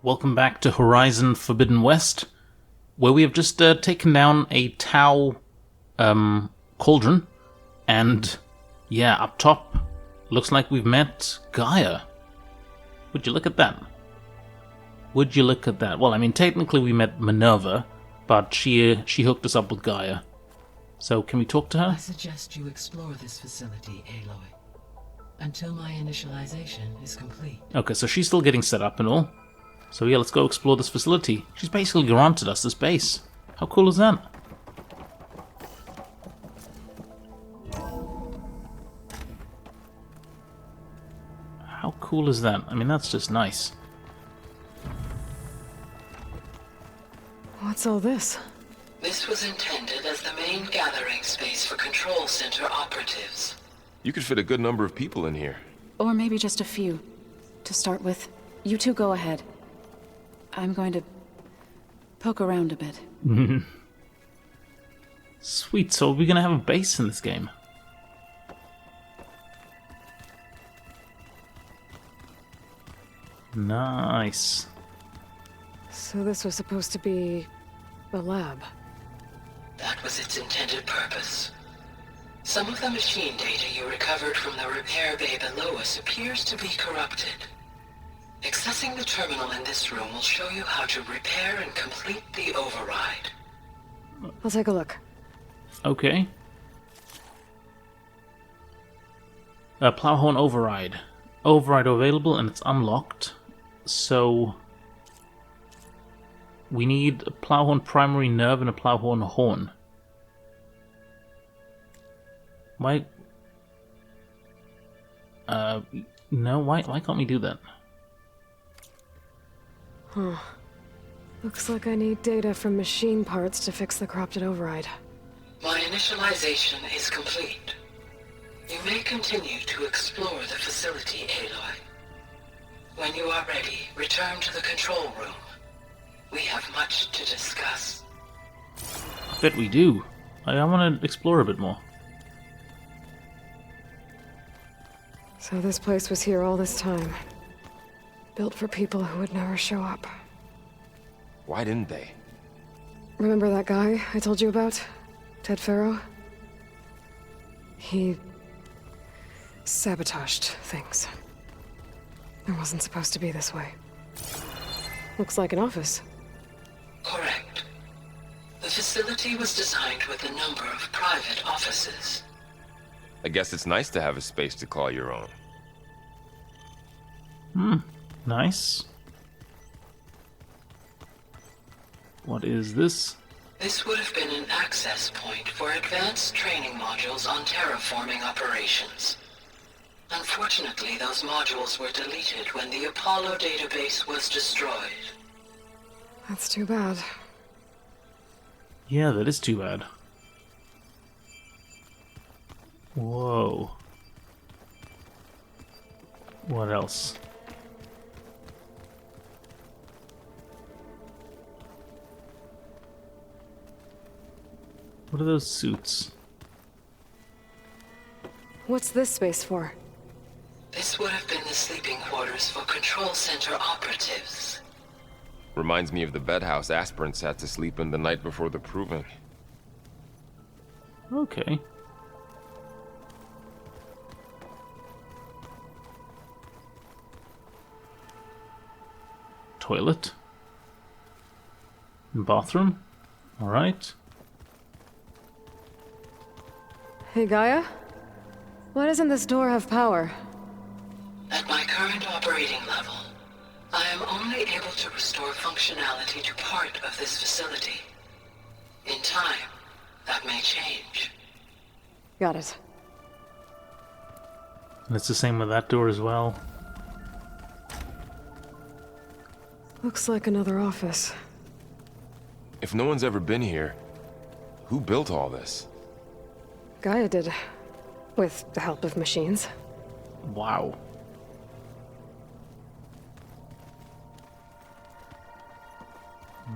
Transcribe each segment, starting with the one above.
Welcome back to Horizon Forbidden West, where we have just taken down a Tau cauldron, and yeah, up top, looks like we've met GAIA. Would you look at that? Would you look at that? Well, I mean, technically we met Minerva, but she hooked us up with GAIA. So, can we talk to her? I suggest you explore this facility, Aloy, until my initialization is complete. Okay, so she's still getting set up and all. So yeah, let's go explore this facility. She's basically granted us this base. How cool is that? How cool is that? I mean, that's just nice. What's all this? This was intended as the main gathering space for control center operatives. You could fit a good number of people in here. Or maybe just a few. To start with, you two go ahead. I'm going to poke around a bit. Sweet, so are we gonna have a base in this game? Nice. So this was supposed to be a lab. That was its intended purpose. Some of the machine data you recovered from the repair bay below us appears to be corrupted. Accessing the terminal in this room will show you how to repair and complete the override. I'll take a look. Okay. Plowhorn override. Override available and it's unlocked. So we need a Plowhorn primary nerve and a Plowhorn horn. Why? No, why can't we do that? Huh. Looks like I need data from machine parts to fix the corrupted override. My initialization is complete. You may continue to explore the facility, Aloy. When you are ready, return to the control room. We have much to discuss. I bet we do. I want to explore a bit more. So this place was here all this time. Built for people who would never show up. Why didn't they? Remember that guy I told you about? Ted Farrow? He sabotaged things. It wasn't supposed to be this way. Looks like an office. Correct. The facility was designed with a number of private offices. I guess it's nice to have a space to call your own. Nice. What is this? This would have been an access point for advanced training modules on terraforming operations. Unfortunately, those modules were deleted when the Apollo database was destroyed. That's too bad. Yeah, that is too bad. Whoa. What else? What are those suits? What's this space for? This would have been the sleeping quarters for control center operatives. Reminds me of the bedhouse aspirants had to sleep in the night before the proving. Okay. Toilet. Bathroom. Alright. Hey, Gaia? Why doesn't this door have power? At my current operating level, I am only able to restore functionality to part of this facility. In time, that may change. Got it. And it's the same with that door as well. Looks like another office. If no one's ever been here, who built all this? Gaia did. With the help of machines. Wow.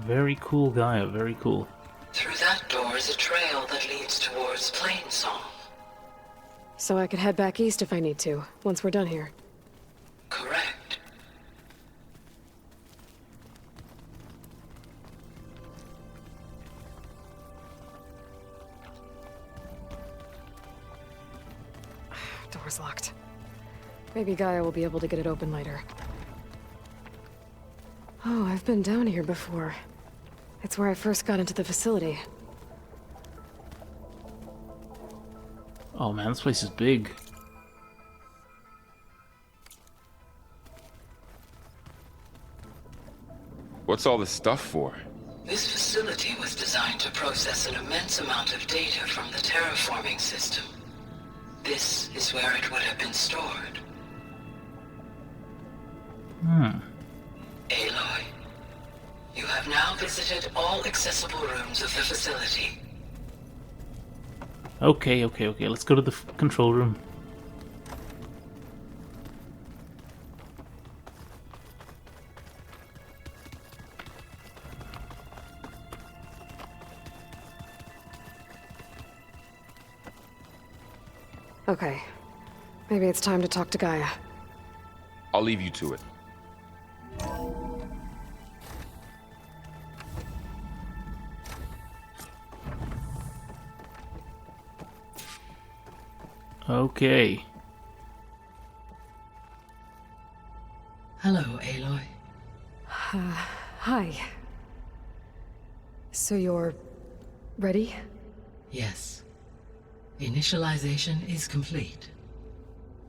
Very cool, Gaia, very cool. Through that door is a trail that leads towards Plainsong. So I could head back east if I need to, once we're done here. Correct. Door's locked. Maybe GAIA will be able to get it open later. Oh, I've been down here before. It's where I first got into the facility. Oh man, this place is big. What's all this stuff for? This facility was designed to process an immense amount of data from the terraforming system. This is where it would have been stored. Aloy, you have now visited all accessible rooms of the facility. Okay. Let's go to the control room. Okay. Maybe it's time to talk to GAIA. I'll leave you to it. Okay. Hello, Aloy. Hi. So you're... ready? Yes. Initialization is complete.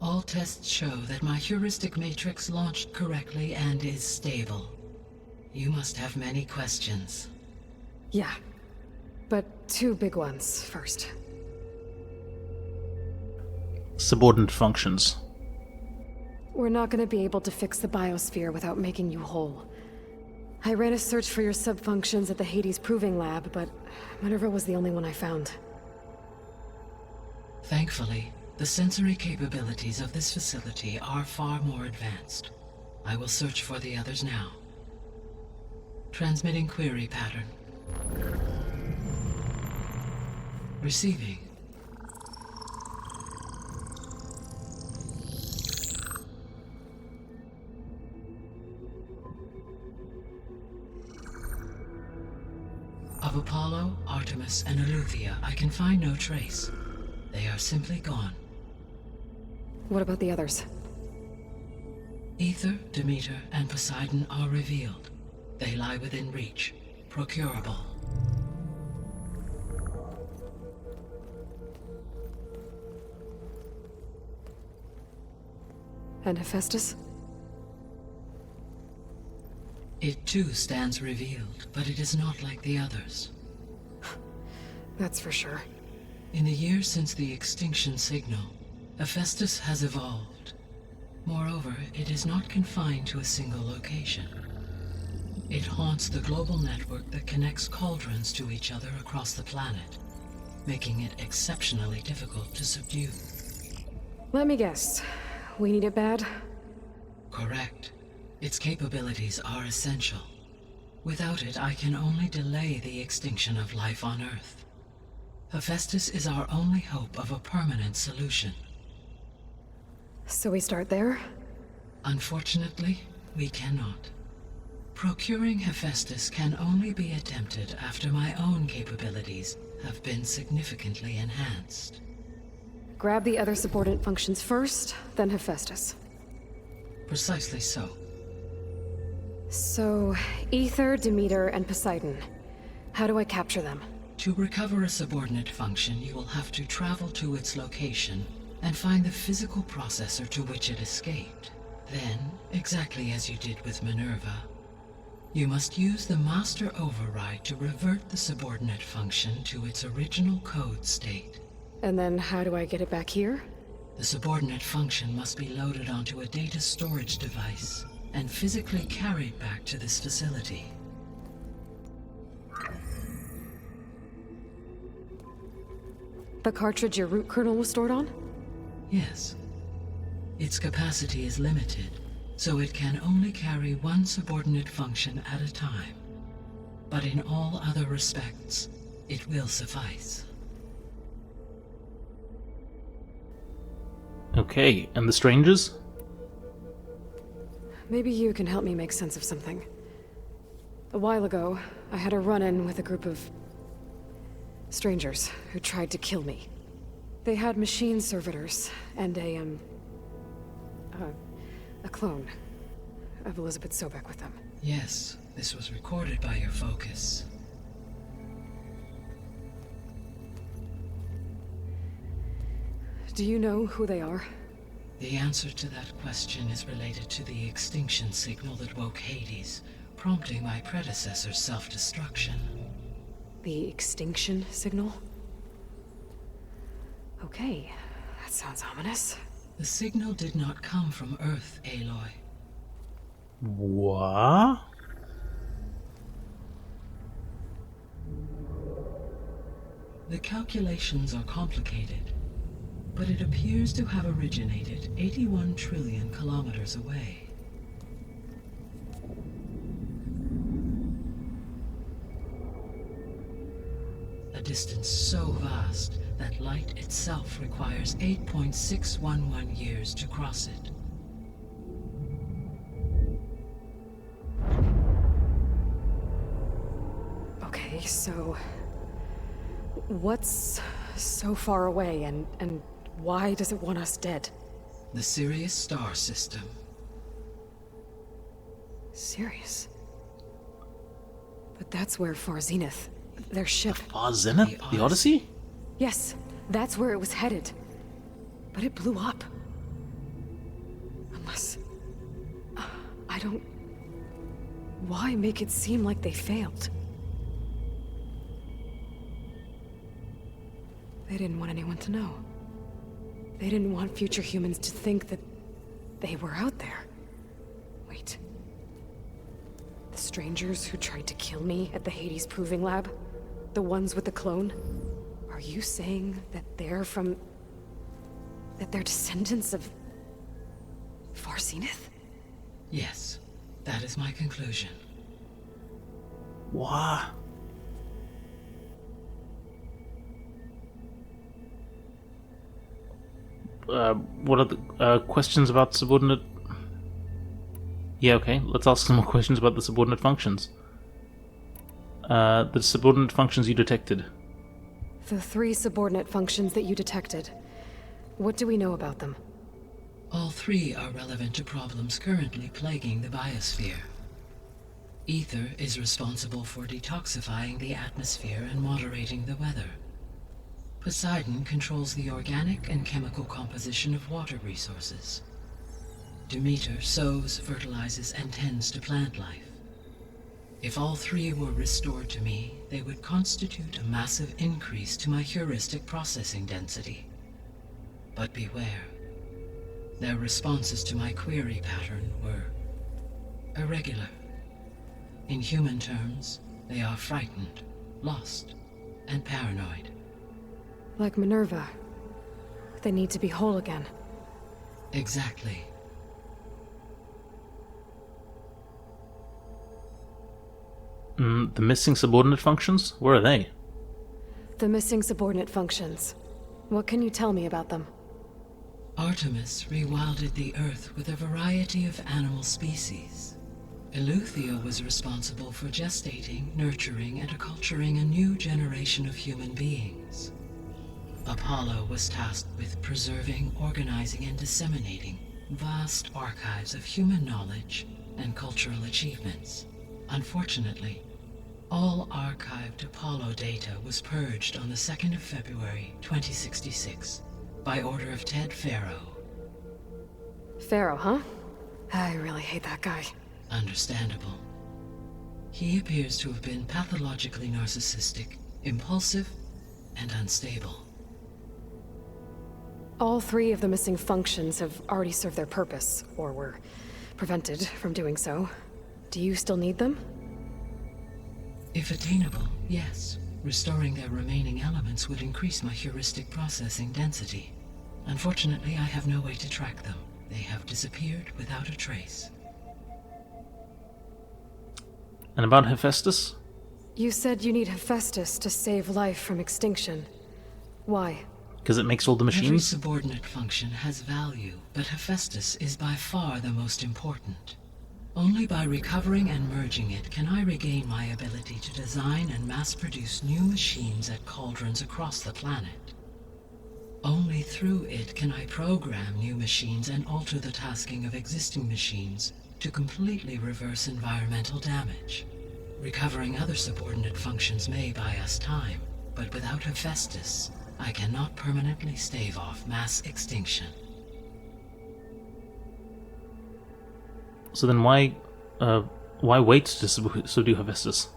All tests show that my heuristic matrix launched correctly and is stable. You must have many questions. Yeah. But two big ones first. Subordinate functions. We're not gonna be able to fix the biosphere without making you whole. I ran a search for your sub-functions at the Hades Proving Lab, but Minerva was the only one I found. Thankfully, the sensory capabilities of this facility are far more advanced. I will search for the others now. Transmitting query pattern. Receiving. Of Apollo, Artemis, and Eleuthia, I can find no trace. They are simply gone. What about the others? Ether, Demeter, and Poseidon are revealed. They lie within reach, procurable. And Hephaestus? It too stands revealed, but it is not like the others. That's for sure. In the years since the extinction signal, Hephaestus has evolved. Moreover, it is not confined to a single location. It haunts the global network that connects cauldrons to each other across the planet, making it exceptionally difficult to subdue. Let me guess. We need it bad? Correct. Its capabilities are essential. Without it, I can only delay the extinction of life on Earth. Hephaestus is our only hope of a permanent solution. So we start there? Unfortunately, we cannot. Procuring Hephaestus can only be attempted after my own capabilities have been significantly enhanced. Grab the other subordinate functions first, then Hephaestus. Precisely so. So, Ether, Demeter, and Poseidon. How do I capture them? To recover a subordinate function, you will have to travel to its location and find the physical processor to which it escaped. Then, exactly as you did with Minerva, you must use the master override to revert the subordinate function to its original code state. And then how do I get it back here? The subordinate function must be loaded onto a data storage device and physically carried back to this facility. The cartridge your root kernel was stored on? Yes. Its capacity is limited, so it can only carry one subordinate function at a time. But in all other respects, it will suffice. Okay, and the strangers? Maybe you can help me make sense of something. A while ago, I had a run-in with a group of strangers who tried to kill me. They had machine servitors and a clone of Elizabeth Sobek with them. Yes, this was recorded by your focus. Do you know who they are? The answer to that question is related to the extinction signal that woke Hades, prompting my predecessor's self-destruction. The extinction signal? Okay, that sounds ominous. The signal did not come from Earth, Aloy. What? The calculations are complicated, but it appears to have originated 81 trillion kilometers away. A distance so vast that light itself requires 8.611 years to cross it. Okay, so... what's so far away, and why does it want us dead? The Sirius star system. Sirius? But that's where Far Zenith, their ship... Zenith? The Odyssey? Yes, that's where it was headed. But it blew up. Unless... I don't... Why make it seem like they failed? They didn't want anyone to know. They didn't want future humans to think that they were out there. Wait. The strangers who tried to kill me at the Hades Proving Lab? The ones with the clone? Are you saying that they're from... that they're descendants of... Far Zenith? Yes, that is my conclusion. What? What are the questions about subordinate... Yeah, okay, let's ask some more questions about the subordinate functions. The subordinate functions you detected. The 3 subordinate functions that you detected. What do we know about them? All 3 are relevant to problems currently plaguing the biosphere. Ether is responsible for detoxifying the atmosphere and moderating the weather. Poseidon controls the organic and chemical composition of water resources. Demeter sows, fertilizes, and tends to plant life. If all 3 were restored to me, they would constitute a massive increase to my heuristic processing density. But beware. Their responses to my query pattern were irregular. In human terms, they are frightened, lost, and paranoid. Like Minerva. They need to be whole again. Exactly. The missing subordinate functions? Where are they? The missing subordinate functions. What can you tell me about them? Artemis rewilded the Earth with a variety of animal species. Eleuthia was responsible for gestating, nurturing, and acculturating a new generation of human beings. Apollo was tasked with preserving, organizing, and disseminating vast archives of human knowledge and cultural achievements. Unfortunately, all archived Apollo data was purged on the 2nd of February, 2066, by order of Ted Faro. Pharaoh, huh? I really hate that guy. Understandable. He appears to have been pathologically narcissistic, impulsive, and unstable. All 3 of the missing functions have already served their purpose, or were prevented from doing so. Do you still need them? If attainable, yes. Restoring their remaining elements would increase my heuristic processing density. Unfortunately, I have no way to track them. They have disappeared without a trace. And about Hephaestus? You said you need Hephaestus to save life from extinction. Why? Because it makes all the Every machines? subordinate function has value, but Hephaestus is by far the most important. Only by recovering and merging it can I regain my ability to design and mass-produce new machines at cauldrons across the planet. Only through it can I program new machines and alter the tasking of existing machines to completely reverse environmental damage. Recovering other subordinate functions may buy us time, but without Hephaestus, I cannot permanently stave off mass extinction. So then why wait to subdue Hephaestus?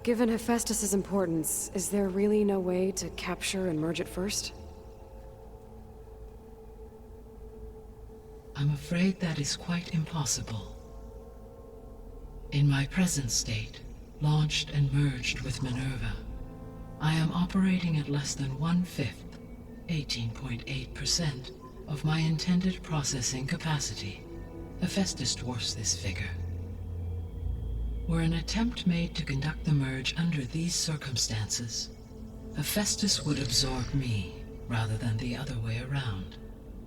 Given Hephaestus' importance, is there really no way to capture and merge it first? I'm afraid that is quite impossible. In my present state, launched and merged with Minerva, I am operating at less than 1/5, 18.8%, of my intended processing capacity. Hephaestus dwarfs this figure. Were an attempt made to conduct the merge under these circumstances, Hephaestus would absorb me rather than the other way around.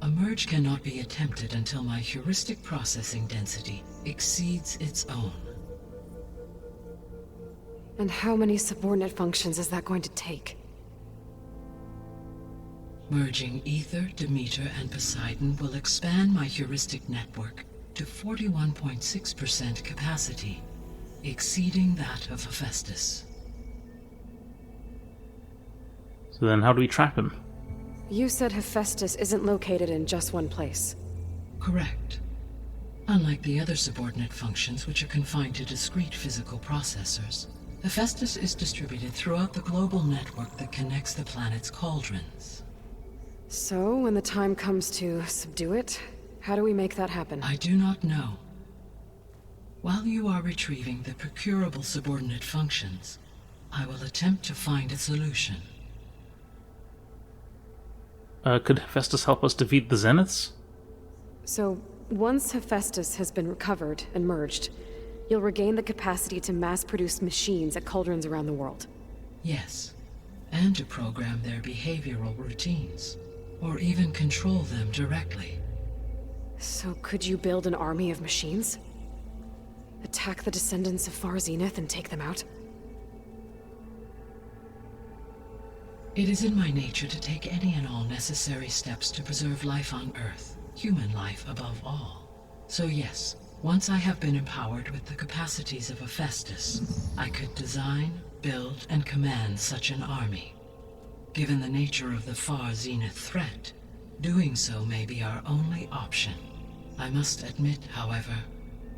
A merge cannot be attempted until my heuristic processing density exceeds its own. And how many subordinate functions is that going to take? Merging Ether, Demeter, and Poseidon will expand my heuristic network to 41.6% capacity, exceeding that of Hephaestus. So then how do we trap him? You said Hephaestus isn't located in just one place. Correct. Unlike the other subordinate functions, which are confined to discrete physical processors, Hephaestus is distributed throughout the global network that connects the planet's cauldrons. So, when the time comes to subdue it, how do we make that happen? I do not know. While you are retrieving the procurable subordinate functions, I will attempt to find a solution. Could Hephaestus help us defeat the Zeniths? So, once Hephaestus has been recovered and merged, you'll regain the capacity to mass-produce machines at cauldrons around the world. Yes, and to program their behavioral routines, or even control them directly. So could you build an army of machines? Attack the descendants of Far Zenith and take them out? It is in my nature to take any and all necessary steps to preserve life on Earth, human life above all. So yes, once I have been empowered with the capacities of Hephaestus, I could design, build, and command such an army. Given the nature of the Far Zenith threat, doing so may be our only option. I must admit, however,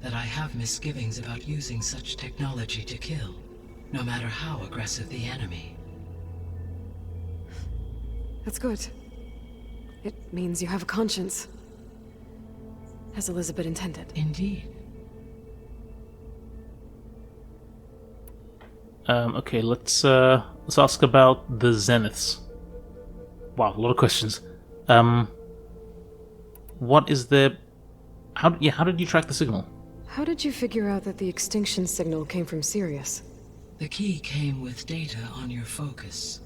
that I have misgivings about using such technology to kill, no matter how aggressive the enemy. That's good. It means you have a conscience. As Elizabeth intended. Indeed. Okay, let's ask about the Zeniths. Wow, a lot of questions. What is the... how did you track the signal? How did you figure out that the extinction signal came from Sirius? The key came with data on your focus,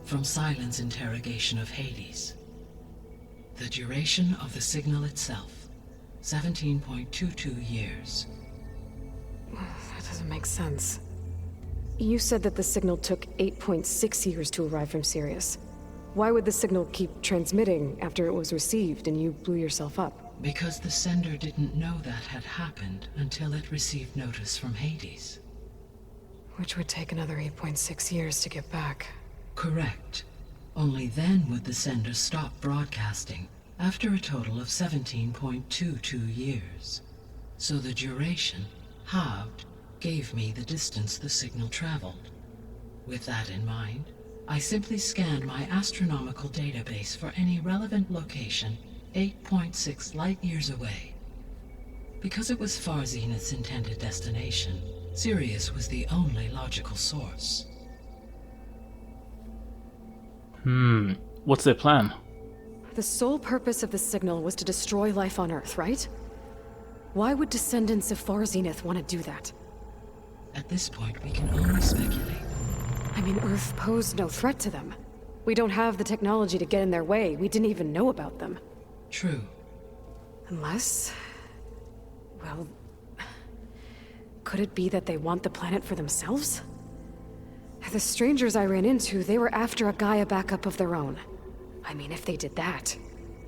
from Silent's interrogation of Hades. The duration of the signal itself, 17.22 years. That doesn't make sense. You said that the signal took 8.6 years to arrive from Sirius. Why would the signal keep transmitting after it was received and you blew yourself up? Because the sender didn't know that had happened until it received notice from Hades. Which would take another 8.6 years to get back. Correct. Only then would the sender stop broadcasting, after a total of 17.22 years. So the duration, halved, gave me the distance the signal traveled. With that in mind, I simply scanned my astronomical database for any relevant location 8.6 light-years away. Because it was Far Zenith's intended destination, Sirius was the only logical source. What's their plan? The sole purpose of the signal was to destroy life on Earth, right? Why would descendants of Far Zenith want to do that? At this point, we can only speculate. I mean, Earth posed no threat to them. We don't have the technology to get in their way. We didn't even know about them. True. Unless... well... could it be that they want the planet for themselves? The strangers I ran into, they were after a GAIA backup of their own. I mean, if they did that,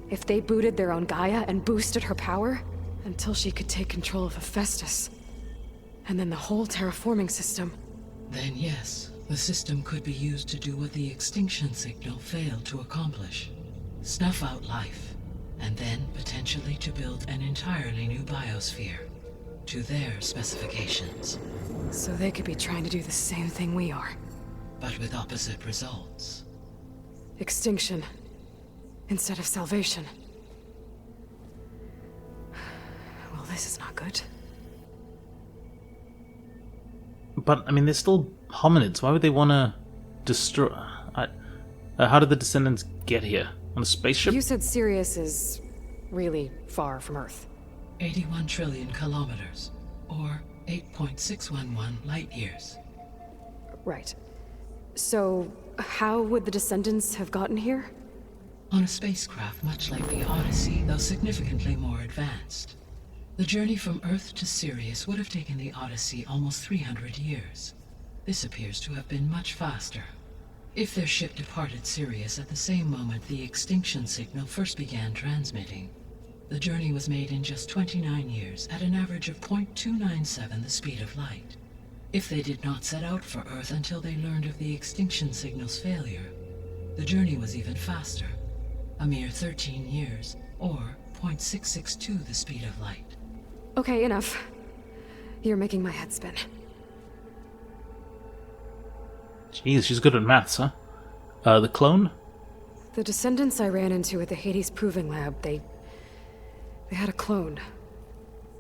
if they booted their own Gaia and boosted her power, until she could take control of Hephaestus, and then the whole terraforming system. Then yes, the system could be used to do what the extinction signal failed to accomplish. Snuff out life, and then potentially to build an entirely new biosphere, to their specifications. So they could be trying to do the same thing we are. But with opposite results. Extinction, instead of salvation. Well, this is not good. But, I mean, they're still hominids. Why would they want to destroy... how did the descendants get here? On a spaceship? You said Sirius is really far from Earth. 81 trillion kilometers, or 8.611 light years. Right. So, how would the descendants have gotten here? On a spacecraft much like the Odyssey, though significantly more advanced. The journey from Earth to Sirius would have taken the Odyssey almost 300 years. This appears to have been much faster. If their ship departed Sirius at the same moment the extinction signal first began transmitting, the journey was made in just 29 years at an average of 0.297 the speed of light. If they did not set out for Earth until they learned of the extinction signal's failure, the journey was even faster, a mere 13 years, or 0.662 the speed of light. Okay, enough. You're making my head spin. Jeez, she's good at maths, huh? The clone? The descendants I ran into at the Hades Proving Lab, they had a clone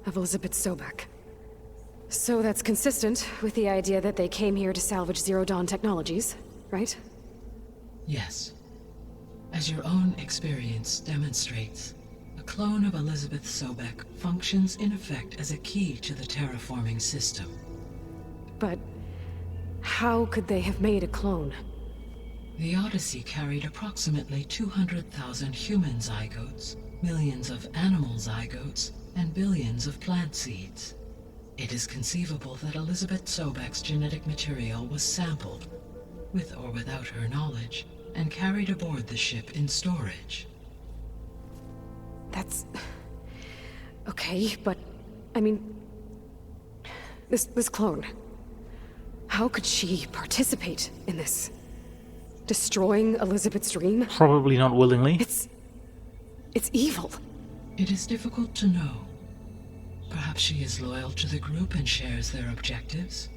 of Elizabeth Sobek. So that's consistent with the idea that they came here to salvage Zero Dawn technologies, right? Yes. As your own experience demonstrates, a clone of Elizabeth Sobek functions in effect as a key to the terraforming system. But how could they have made a clone? The Odyssey carried approximately 200,000 human zygotes, millions of animal zygotes, and billions of plant seeds. It is conceivable that Elizabeth Sobek's genetic material was sampled, with or without her knowledge, and carried aboard the ship in storage. That's... okay, but... I mean... This clone... How could she participate in this? Destroying Elizabeth's dream? Probably not willingly. It's evil. It is difficult to know. Perhaps she is loyal to the group and shares their objectives.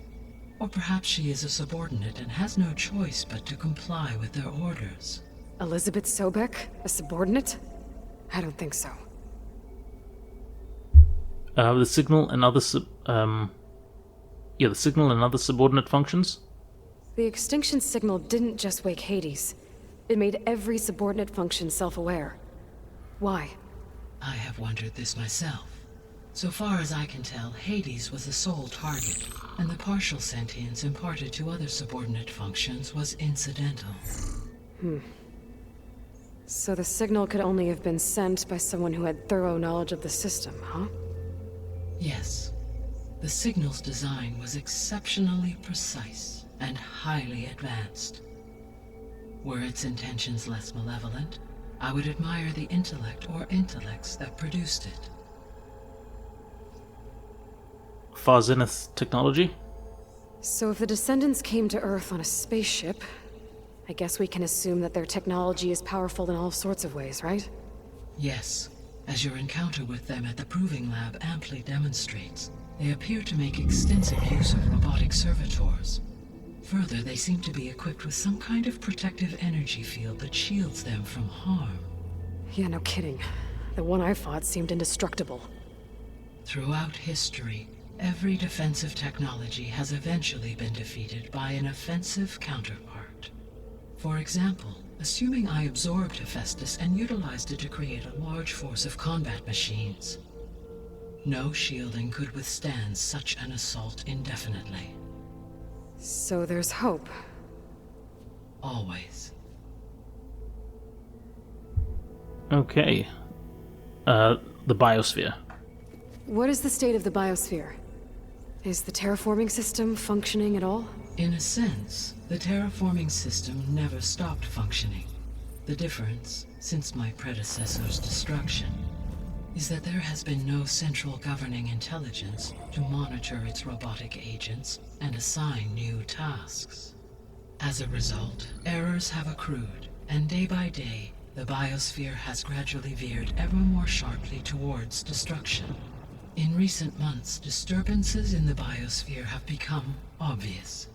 Or perhaps she is a subordinate and has no choice but to comply with their orders. Elizabeth Sobek? A subordinate? I don't think so. The signal and other the signal and other subordinate functions? The extinction signal didn't just wake Hades. It made every subordinate function self-aware. Why? I have wondered this myself. So far as I can tell, Hades was the sole target, and the partial sentience imparted to other subordinate functions was incidental. So the signal could only have been sent by someone who had thorough knowledge of the system, huh? Yes. The signal's design was exceptionally precise and highly advanced. Were its intentions less malevolent, I would admire the intellect or intellects that produced it. For Zenith Technology? So if the descendants came to Earth on a spaceship, I guess we can assume that their technology is powerful in all sorts of ways, right? Yes. As your encounter with them at the Proving Lab amply demonstrates, they appear to make extensive use of robotic servitors. Further, they seem to be equipped with some kind of protective energy field that shields them from harm. Yeah, no kidding. The one I fought seemed indestructible. Throughout history, every defensive technology has eventually been defeated by an offensive counterpart. For example, assuming I absorbed Hephaestus and utilized it to create a large force of combat machines. No shielding could withstand such an assault indefinitely. So there's hope. Always. Okay. The biosphere. What is the state of the biosphere? Is the terraforming system functioning at all? In a sense, the terraforming system never stopped functioning. The difference, since my predecessor's destruction, is that there has been no central governing intelligence to monitor its robotic agents and assign new tasks. As a result, errors have accrued, and day by day, the biosphere has gradually veered ever more sharply towards destruction. In recent months, disturbances in the biosphere have become obvious.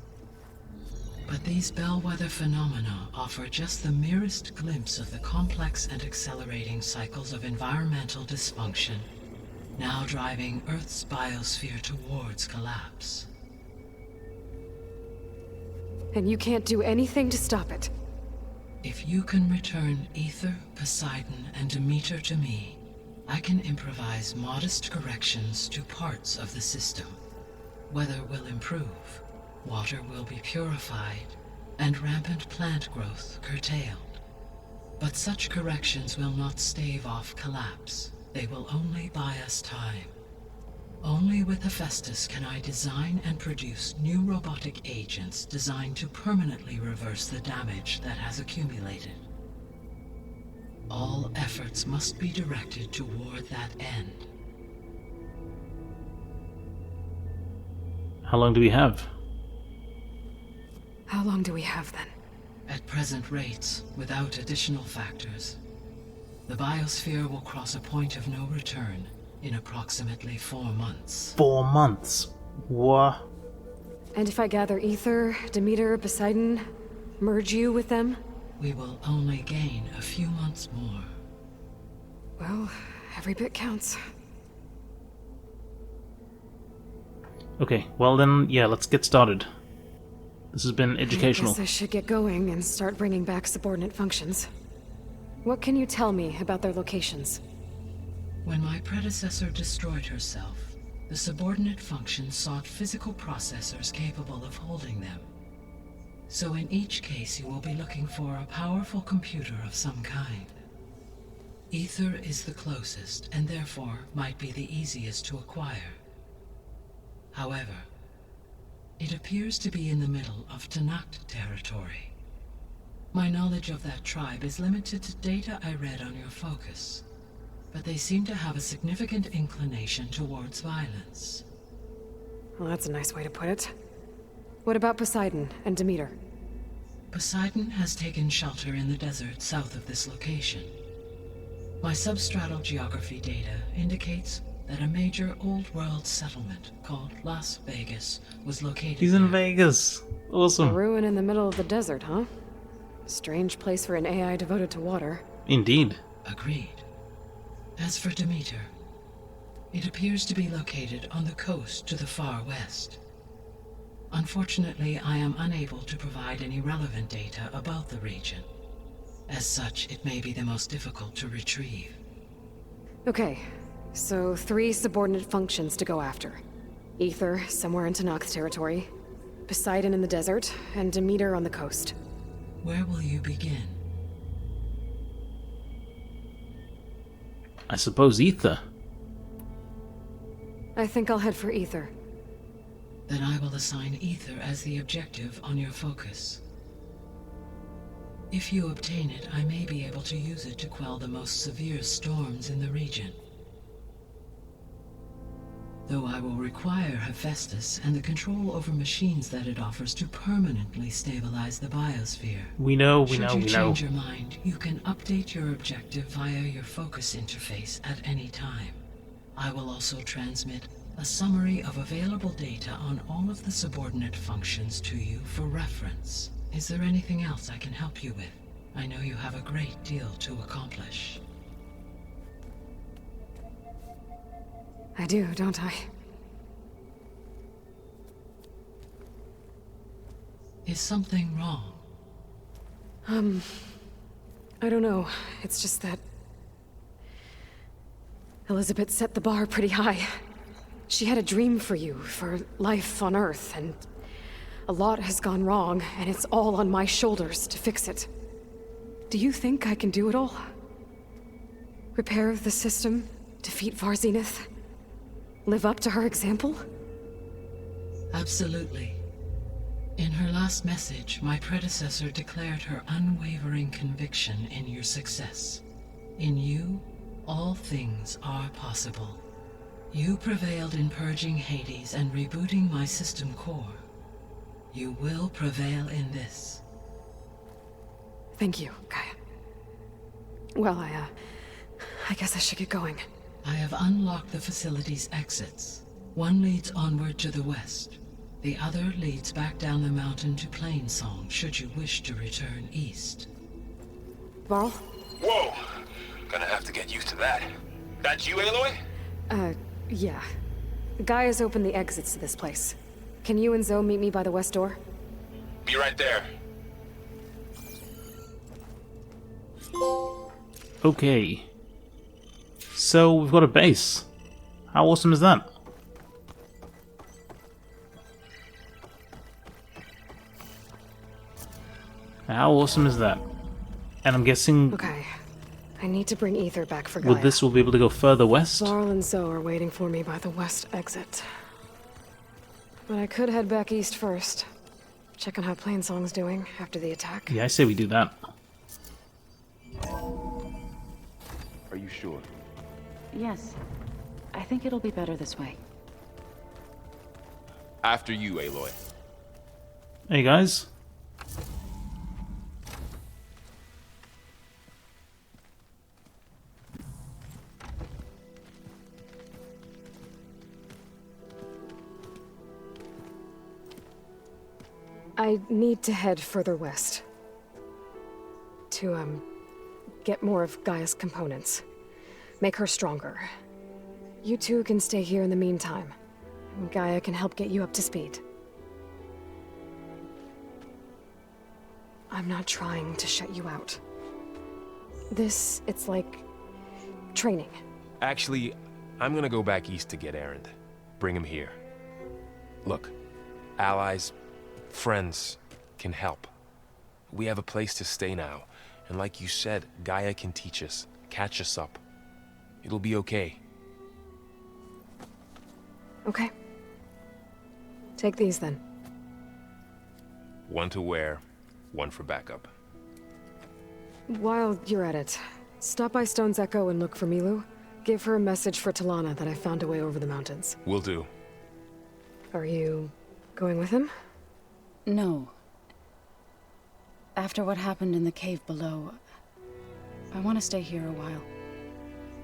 But these bellwether phenomena offer just the merest glimpse of the complex and accelerating cycles of environmental dysfunction, now driving Earth's biosphere towards collapse. And you can't do anything to stop it? If you can return Ether, Poseidon, and Demeter to me, I can improvise modest corrections to parts of the system. Weather will improve, water will be purified, and rampant plant growth curtailed. But such corrections will not stave off collapse. They will only buy us time. Only with Hephaestus can I design and produce new robotic agents designed to permanently reverse the damage that has accumulated. All efforts must be directed toward that end. How long do we have? How long do we have then? At present rates, without additional factors, the biosphere will cross a point of no return in approximately 4 months. 4 months? What? And if I gather Ether, Demeter, Poseidon, merge you with them? We will only gain a few months more. Well, every bit counts. Okay, well then, yeah, let's get started. This has been educational. I guess I should get going and start bringing back subordinate functions. What can you tell me about their locations? When my predecessor destroyed herself, the subordinate functions sought physical processors capable of holding them. So in each case you will be looking for a powerful computer of some kind. Ether is the closest, and therefore might be the easiest to acquire. However, it appears to be in the middle of Tanakh territory. My knowledge of that tribe is limited to data I read on your focus, but they seem to have a significant inclination towards violence. Well, that's a nice way to put it. What about Poseidon and Demeter? Poseidon has taken shelter in the desert south of this location. My substratal geography data indicates that a major old-world settlement called Las Vegas was located He's in there. Vegas. A Awesome. ruin in the middle of the desert, huh? Strange place for an AI devoted to water. Indeed. Agreed. As for Demeter, it appears to be located on the coast to the far west. Unfortunately, I am unable to provide any relevant data about the region. As such, it may be the most difficult to retrieve. Okay, so 3 subordinate functions to go after. Ether, somewhere in Tanakh territory. Poseidon in the desert, and Demeter on the coast. Where will you begin? I suppose Ether. I think I'll head for Ether. Then I will assign Ether as the objective on your focus. If you obtain it, I may be able to use it to quell the most severe storms in the region. Though I will require Hephaestus and the control over machines that it offers to permanently stabilize the biosphere. We know. Should you change your mind, you can update your objective via your focus interface at any time. I will also transmit a summary of available data on all of the subordinate functions to you for reference. Is there anything else I can help you with? I know you have a great deal to accomplish. I do, don't I? Is something wrong? I don't know. It's just that... Elizabeth set the bar pretty high. She had a dream for you, for life on Earth, and... a lot has gone wrong, and it's all on my shoulders to fix it. Do you think I can do it all? Repair the system? Defeat Zenith? Live up to her example? Absolutely. In her last message, my predecessor declared her unwavering conviction in your success. In you, all things are possible. You prevailed in purging Hades and rebooting my system core. You will prevail in this. Thank you, Gaia. Well, I guess I should get going. I have unlocked the facility's exits. One leads onward to the west. The other leads back down the mountain to Plainsong, should you wish to return east. Varl? Whoa! Gonna have to get used to that. That's you, Aloy? Yeah. Gaia's opened the exits to this place. Can you and Zoe meet me by the west door? Be right there. Okay. So, we've got a base. How awesome is that? How awesome is that? And I'm guessing Okay. I need to bring Ether back for Gaia. with this we'll be able to go further west? Varl and Zoe are waiting for me by the west exit. But I could head back east first. Check on how Plainsong's doing after the attack. Yeah, I say we do that. Are you sure? Yes. I think it'll be better this way. After you, Aloy. Hey guys. I need to head further west. To, get more of Gaia's components. Make her stronger. You two can stay here in the meantime. And Gaia can help get you up to speed. I'm not trying to shut you out. It's like... training. Actually, I'm gonna go back east to get Erend. Bring him here. Look, allies, friends can help. We have a place to stay now, and like you said, Gaia can teach us, catch us up. It'll be okay. Okay. Take these then. One to wear, one for backup. While you're at it, stop by Stone's Echo and look for Milu. Give her a message for Talana that I found a way over the mountains. Will do. Are you going with him? No. After what happened in the cave below, I want to stay here a while.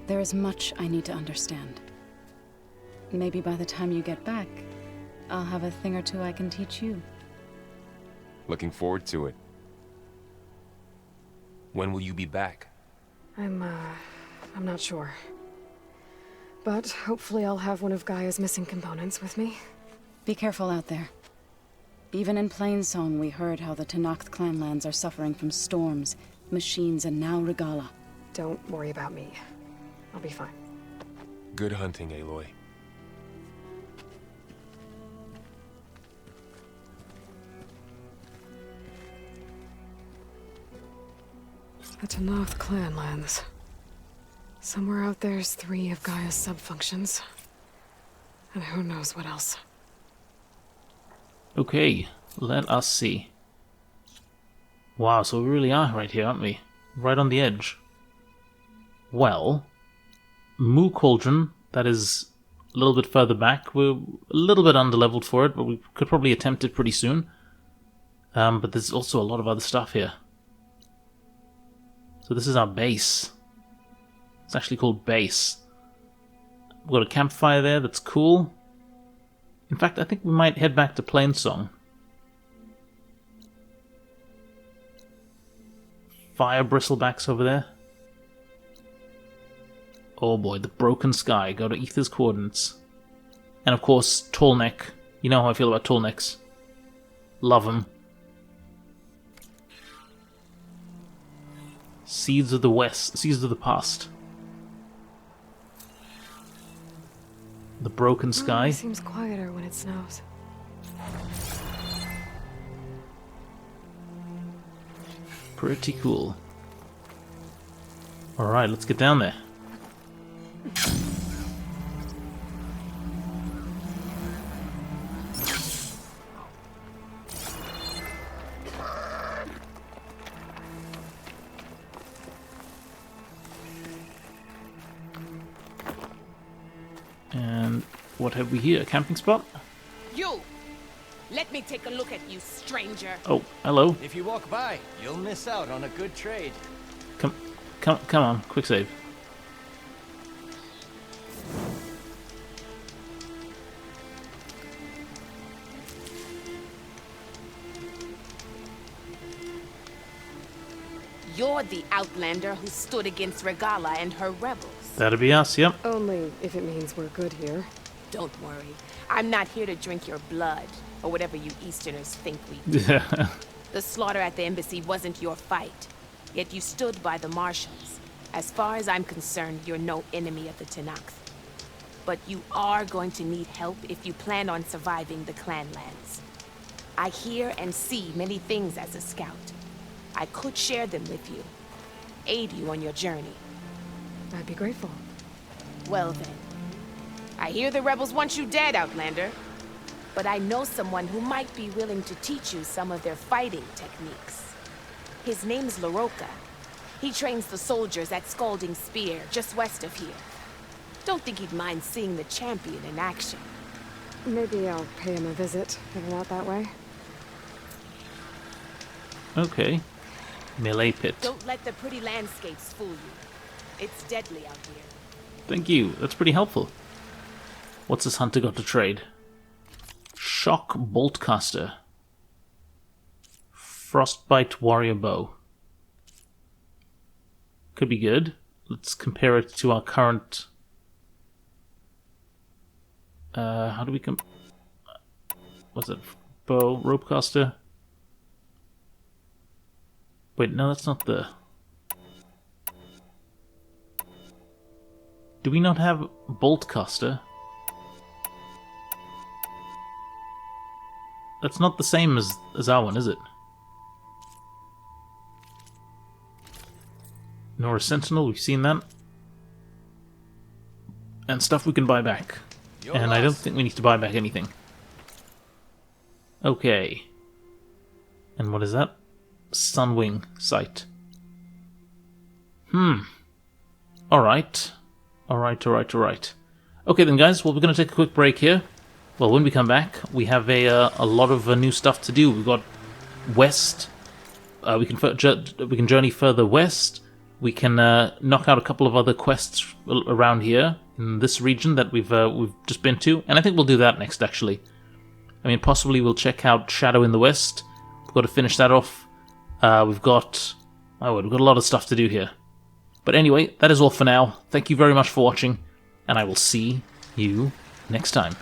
There is much I need to understand. Maybe by the time you get back, I'll have a thing or two I can teach you. Looking forward to it. When will you be back? I'm not sure. But hopefully I'll have one of Gaia's missing components with me. Be careful out there. Even in Plainsong, we heard how the Tenakth clanlands are suffering from storms, machines, and now Regala. Don't worry about me. I'll be fine. Good hunting, Aloy. The Tenakth clanlands. Somewhere out there's 3 of Gaia's sub-functions. And who knows what else. Okay, let us see. Wow, so we really are right here, aren't we? Right on the edge. Well, Moo Cauldron, that is a little bit further back. We're a little bit underleveled for it, but we could probably attempt it pretty soon. But there's also a lot of other stuff here. So this is our base. It's actually called base. We've got a campfire there, that's cool. In fact, I think we might head back to Plainsong. Fire bristlebacks over there. Oh boy, the broken sky. Go to Ether's coordinates. And of course, Tallneck. You know how I feel about Tallnecks. Love them. Seeds of the West. Seeds of the past. The broken sky. It seems quieter when it snows. Pretty cool. Alright, let's get down there. What have we here? A camping spot? You! Let me take a look at you, stranger. Oh, hello. If you walk by, you'll miss out on a good trade. Come on, quick save. You're the outlander who stood against Regala and her rebels. That'd be us, yep. Only if it means we're good here. Don't worry. I'm not here to drink your blood, or whatever you Easterners think we do. The slaughter at the embassy wasn't your fight, yet you stood by the marshals. As far as I'm concerned, you're no enemy of the Tenakth. But you are going to need help if you plan on surviving the clanlands. I hear and see many things as a scout. I could share them with you, aid you on your journey. I'd be grateful. Well then, I hear the rebels want you dead, Outlander. But I know someone who might be willing to teach you some of their fighting techniques. His name's Laroka. He trains the soldiers at Scalding Spear, just west of here. Don't think he'd mind seeing the champion in action. Maybe I'll pay him a visit, heading out that way. Okay. Melee pit. Don't let the pretty landscapes fool you. It's deadly out here. Thank you. That's pretty helpful. What's this hunter got to trade? Shock boltcaster. Frostbite warrior bow. Could be good. Let's compare it to our current... how do we what's it? Bow, ropecaster. Wait, no, that's not the... Do we not have boltcaster? That's not the same as our one, is it? Nora Sentinel, we've seen that. And stuff we can buy back. And I don't think we need to buy back anything. Okay. And what is that? Sunwing sight. Alright. Alright. Okay then guys, well we're going to take a quick break here. Well, when we come back, we have a lot of new stuff to do. We've got west. We can journey further west. We can knock out a couple of other quests around here in this region that we've just been to, and I think we'll do that next. Actually, I mean, possibly we'll check out Shadow in the West. We've got to finish that off. We've got a lot of stuff to do here. But anyway, that is all for now. Thank you very much for watching, and I will see you next time.